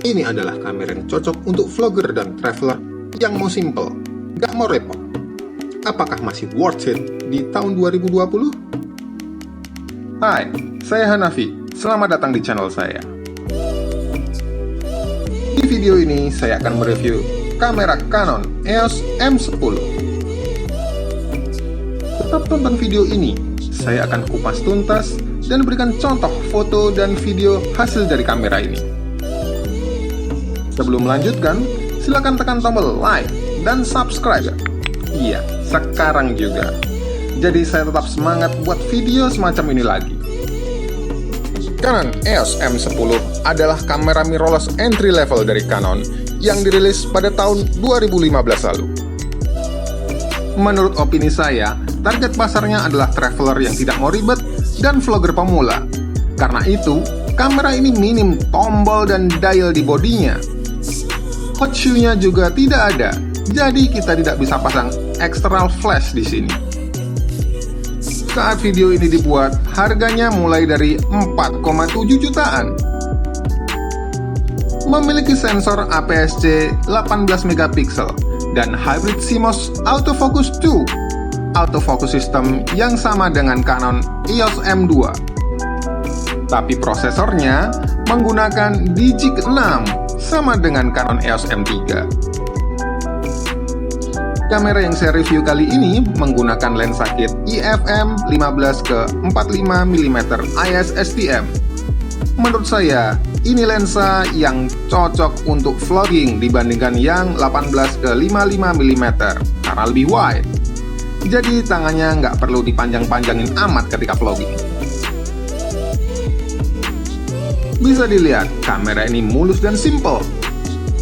Ini adalah kamera yang cocok untuk vlogger dan traveler yang mau simple, gak mau repot. Apakah masih worth it di tahun 2020? Hai, saya Hanafi. Selamat datang di channel saya. Di video ini, saya akan mereview kamera Canon EOS M10. Tetap tonton video ini, saya akan kupas tuntas dan berikan contoh foto dan video hasil dari kamera ini. Sebelum melanjutkan, silakan tekan tombol like dan subscribe. Iya, sekarang juga. Jadi saya tetap semangat buat video semacam ini lagi. Canon EOS M10 adalah kamera mirrorless entry level dari Canon yang dirilis pada tahun 2015 lalu. Menurut opini saya, target pasarnya adalah traveler yang tidak mau ribet dan vlogger pemula. Karena itu, kamera ini minim tombol dan dial di bodinya. Hot shoe-nya juga tidak ada, jadi kita tidak bisa pasang external flash di sini. Saat video ini dibuat, harganya mulai dari 4,7 jutaan. Memiliki sensor APS-C 18 megapiksel dan hybrid CMOS autofocus 2, autofocus system yang sama dengan Canon EOS M2. Tapi prosesornya menggunakan Digic 6, sama dengan Canon EOS M3. Kamera yang saya review kali ini menggunakan lensa kit IFM 15 ke 45 mm IS STM. Menurut saya, ini lensa yang cocok untuk vlogging dibandingkan yang 18 ke 55 mm karena lebih wide. Jadi tangannya nggak perlu dipanjang-panjangin amat ketika vlogging. Bisa dilihat, kamera ini mulus dan simple.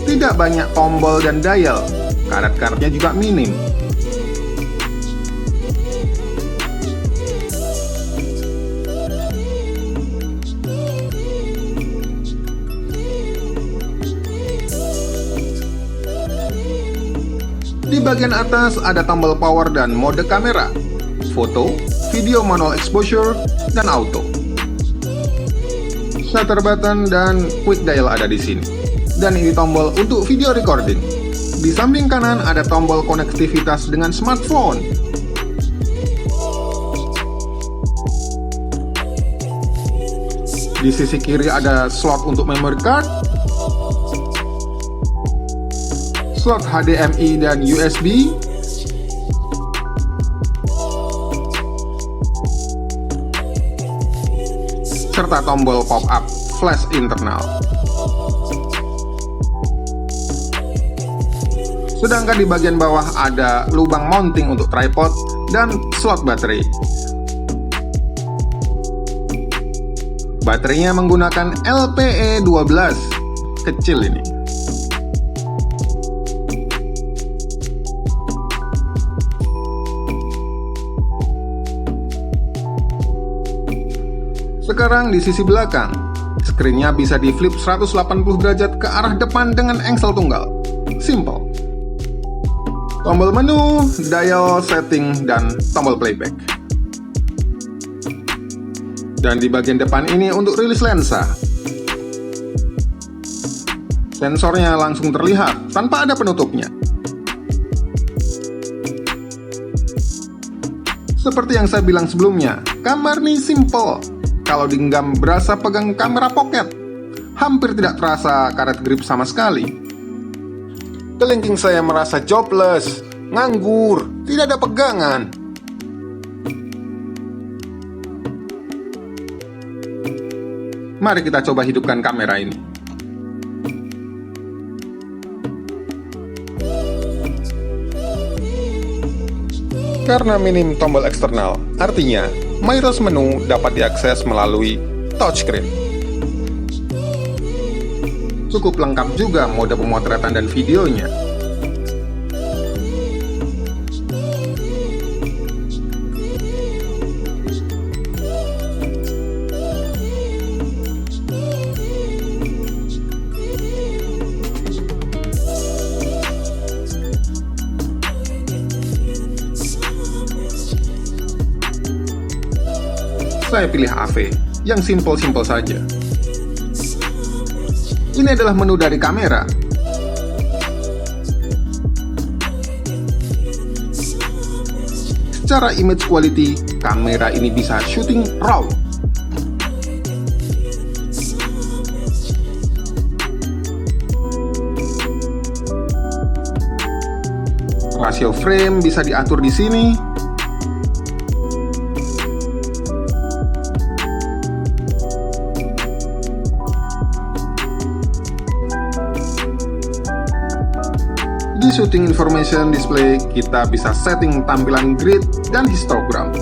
Tidak banyak tombol dan dial. Karet-karetnya juga minim. Di bagian atas ada tombol power dan mode kamera, foto, video manual exposure, dan auto. Shutter button dan quick dial ada di sini. Dan ini tombol untuk video recording. Di samping kanan ada tombol konektivitas dengan smartphone. Di sisi kiri ada slot untuk memory card, slot HDMI dan USB, serta tombol pop-up flash internal. Sedangkan di bagian bawah ada lubang mounting untuk tripod dan slot baterai. Baterainya menggunakan LPE12, kecil ini. Sekarang di sisi belakang, skrinnya bisa di flip 180 derajat ke arah depan dengan engsel tunggal. Simple. Tombol menu, dial setting, dan tombol playback. Dan di bagian depan ini untuk rilis lensa. Sensornya langsung terlihat tanpa ada penutupnya. Seperti yang saya bilang sebelumnya, kamera ini simple. Kalau digenggam berasa pegang kamera pocket. Hampir tidak terasa karet grip sama sekali. Kelingking saya merasa jobless, nganggur, tidak ada pegangan. Mari kita coba hidupkan kamera ini. Karena minim tombol eksternal, artinya Myros menu dapat diakses melalui touchscreen. Cukup lengkap juga mode pemotretan dan videonya. Saya pilih AV, yang simple-simple saja. Ini adalah menu dari kamera. Secara image quality, kamera ini bisa shooting RAW. Rasio frame bisa diatur di sini. Di shooting information display, kita bisa setting tampilan grid dan histogram.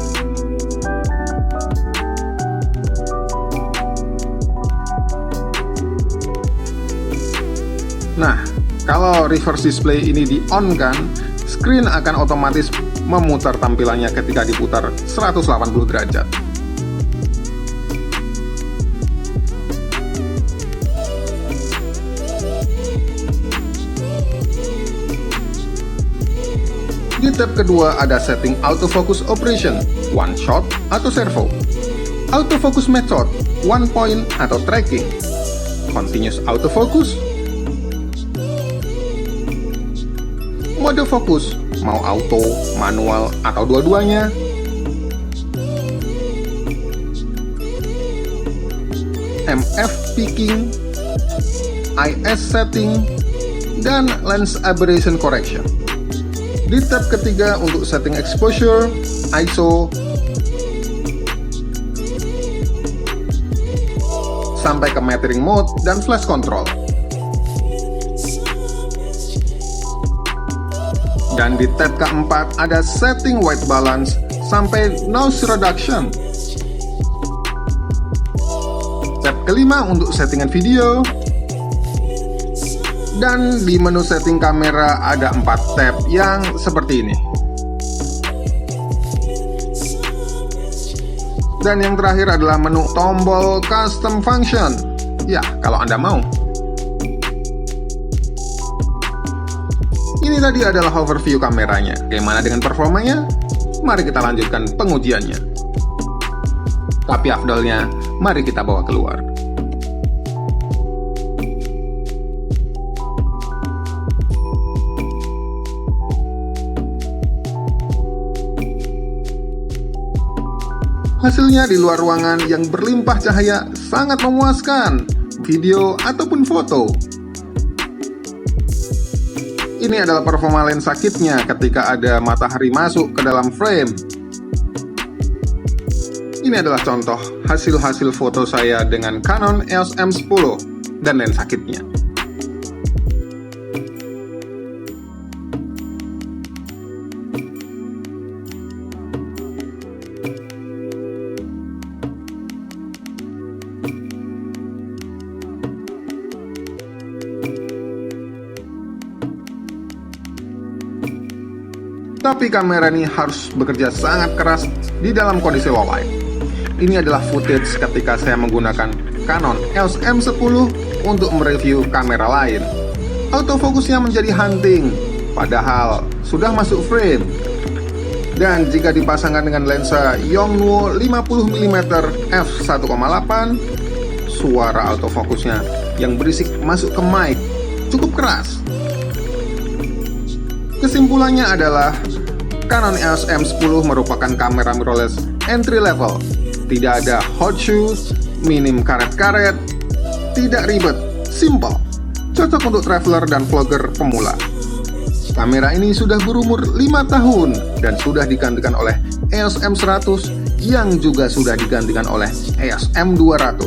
Nah, kalau reverse display ini di-on-kan, screen akan otomatis memutar tampilannya ketika diputar 180 derajat. Di tab kedua ada setting autofocus operation, one shot atau servo, autofocus method, one point atau tracking, continuous autofocus, mode fokus, mau auto, manual, atau dua-duanya, MF peaking, IS setting, dan lens aberration correction. Di tab ketiga untuk setting exposure, ISO, sampai ke metering mode dan flash control. Dan di tab keempat ada setting white balance sampai noise reduction. Tab kelima untuk settingan video. Dan di menu setting kamera ada 4 tab yang seperti ini. Dan yang terakhir adalah menu tombol custom function. Ya, kalau Anda mau. Ini tadi adalah overview kameranya. Bagaimana dengan performanya? Mari kita lanjutkan pengujiannya. Tapi afdalnya, mari kita bawa keluar. Hasilnya di luar ruangan yang berlimpah cahaya sangat memuaskan, video ataupun foto. Ini adalah performa lensa kitnya ketika ada matahari masuk ke dalam frame. Ini adalah contoh hasil-hasil foto saya dengan Canon EOS M10 dan lensa kitnya. Tapi kamera ini harus bekerja sangat keras di dalam kondisi low light. Ini adalah footage ketika saya menggunakan Canon EOS M10 untuk mereview kamera lain. Autofokusnya menjadi hunting, padahal sudah masuk frame. Dan jika dipasangkan dengan lensa Yongnuo 50mm f1.8, suara autofokusnya yang berisik masuk ke mic cukup keras. Kesimpulannya adalah Canon EOS M10 merupakan kamera mirrorless entry level. Tidak ada hot shoes, minim karet-karet, tidak ribet, simple. Cocok untuk traveler dan vlogger pemula. Kamera ini sudah berumur 5 tahun dan sudah digantikan oleh EOS M100 yang juga sudah digantikan oleh EOS M200.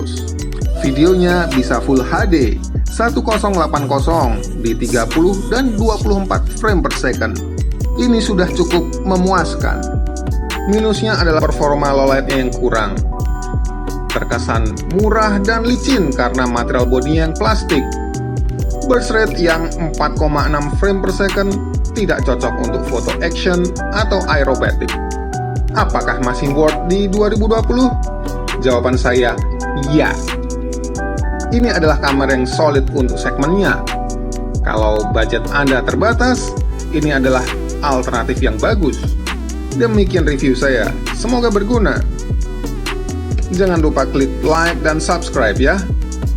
Videonya bisa Full HD 1080 di 30 dan 24 frame per second. Ini sudah cukup memuaskan. Minusnya adalah performa low light-nya yang kurang. Terkesan murah dan licin karena material bodinya yang plastik. Burst rate yang 4,6 frame per second tidak cocok untuk foto action atau aerobatik. Apakah masih worth di 2020? Jawaban saya, ya. Ini adalah kamera yang solid untuk segmennya. Kalau budget Anda terbatas, ini adalah alternatif yang bagus. Demikian review saya, semoga berguna. Jangan lupa klik like dan subscribe ya.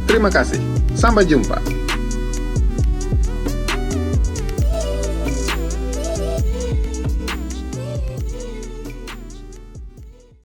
Terima kasih. Sampai jumpa.